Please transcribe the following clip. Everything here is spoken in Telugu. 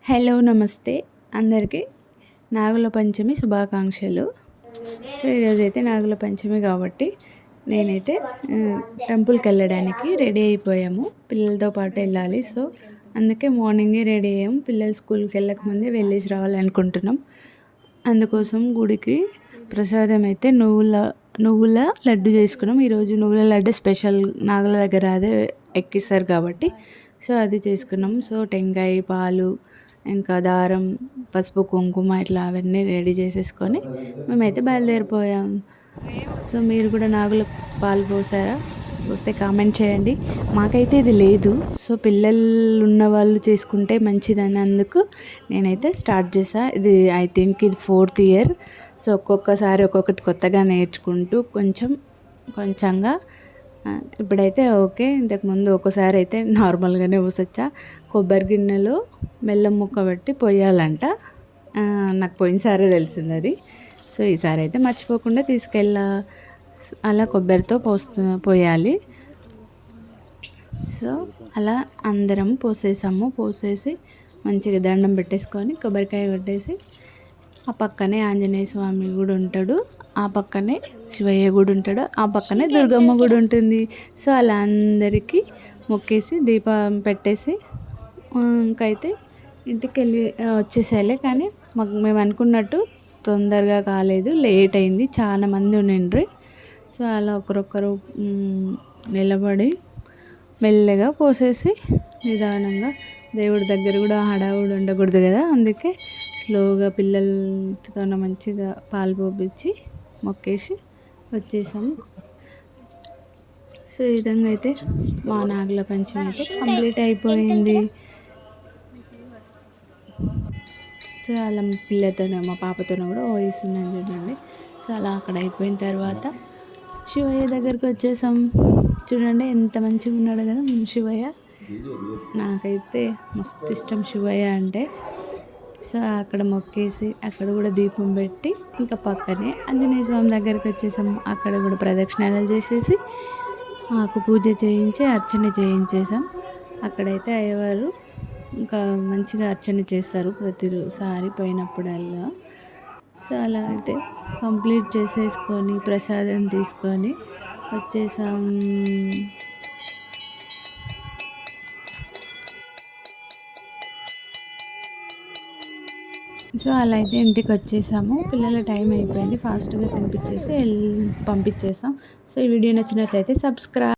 హలో నమస్తే అందరికీ నాగుల పంచమి శుభాకాంక్షలు. సో ఈరోజైతే నాగుల పంచమి కాబట్టి నేనైతే టెంపుల్కి వెళ్ళడానికి రెడీ అయిపోయాము. పిల్లలతో పాటు వెళ్ళాలి. సో అందుకే మార్నింగే రెడీ అయ్యాము. పిల్లలు స్కూల్కి వెళ్ళకముందే వెళ్ళేసి రావాలనుకుంటున్నాం. అందుకోసం గుడికి ప్రసాదం అయితే నువ్వుల లడ్డు చేసుకున్నాం. ఈరోజు నువ్వుల లడ్డు స్పెషల్, నాగుల దగ్గర అదే ఎక్కిస్తారు కాబట్టి సో అది చేసుకున్నాం. సో టెంకాయ, పాలు, ఇంకా దారం, పసుపు, కుంకుమ ఇట్లా అవన్నీ రెడీ చేసేసుకొని మేమైతే బయలుదేరిపోయాం. సో మీరు కూడా నాగుల పాలు పోసారా? పోస్తే కామెంట్ చేయండి. మాకైతే ఇది లేదు. సో పిల్లలు ఉన్న వాళ్ళు చేసుకుంటే మంచిదని అందుకు నేనైతే స్టార్ట్ చేసా. ఇది ఐ థింక్ ఇది 4th ఇయర్. సో ఒక్కొక్కసారి ఒక్కొక్కటి కొత్తగా నేర్చుకుంటూ కొంచెంగా ఇప్పుడైతే ఓకే. ఇంతకుముందు ఒకసారి అయితే నార్మల్గానే పోసొచ్చా. కొబ్బరి గిన్నెలో బెల్లం ముక్క పెట్టి పోయాలంట. నాకు పోయినసారే తెలిసింది అది. సో ఈసారి అయితే మర్చిపోకుండా అలా కొబ్బరితో పోయాలి. సో అలా అందరం పోసేసి మంచిగా దండం పెట్టేసుకొని కొబ్బరికాయ కొట్టేసి ఆ పక్కనే ఆంజనేయ స్వామి గుడి ఉంటాడు, ఆ పక్కనే శివయ్య గుడి ఉంటాడు, ఆ పక్కనే దుర్గమ్మ గుడి ఉంటుంది. సో అలా అందరికీ మొక్కేసి దీపం పెట్టేసి ఇంకైతే ఇంటికి వచ్చేసేయాలి. కానీ మేము అనుకున్నట్టు తొందరగా కాలేదు, లేట్ అయింది. చాలా మంది ఉండిండ్రు. సో అలా ఒకరొకరు నిలబడి మెల్లగా పోసేసి నిదానంగా, దేవుడి దగ్గర కూడా హడావుడి ఉండకూడదు కదా, అందుకే స్లోగా పిల్లలతో మంచిగా పాలు పోపించి మొక్కేసి వచ్చేసాము. సో ఈ విధంగా అయితే మా నాగుల పంచమి అయితే కంప్లీట్ అయిపోయింది. సో అలా పిల్లతోనే, మా పాపతోనే కూడా పోయిస్తున్నాను చూడండి. సో అలా అక్కడ అయిపోయిన తర్వాత శివయ్య దగ్గరికి వచ్చేసాం. చూడండి ఎంత మంచిగా ఉన్నాడు కదా శివయ్య. నాకైతే మస్తు ఇష్టం శివయ్య అంటే. సో అక్కడ మొక్కేసి అక్కడ కూడా దీపం పెట్టి ఇంకా పక్కనే ఆంజనేయ స్వామి దగ్గరికి వచ్చేసాము. అక్కడ కూడా ప్రదక్షిణాలు చేసేసి ఆకు పూజ చేయించి అర్చన చేయించేసాం. అక్కడైతే అయ్యవారు ఇంకా మంచిగా అర్చన చేస్తారు ప్రతిసారి పోయినప్పుడల్లా. సో అలా అయితే కంప్లీట్ చేసేసుకొని ప్రసాదం తీసుకొని వచ్చేసాం. సో అలా అయితే ఇంటికి వచ్చేసాము. పిల్లల టైం అయిపోయింది, ఫాస్ట్గా తినిపించేసి పంపించేసాం. సో ఈ వీడియో నచ్చినట్లయితే సబ్స్క్రైబ్.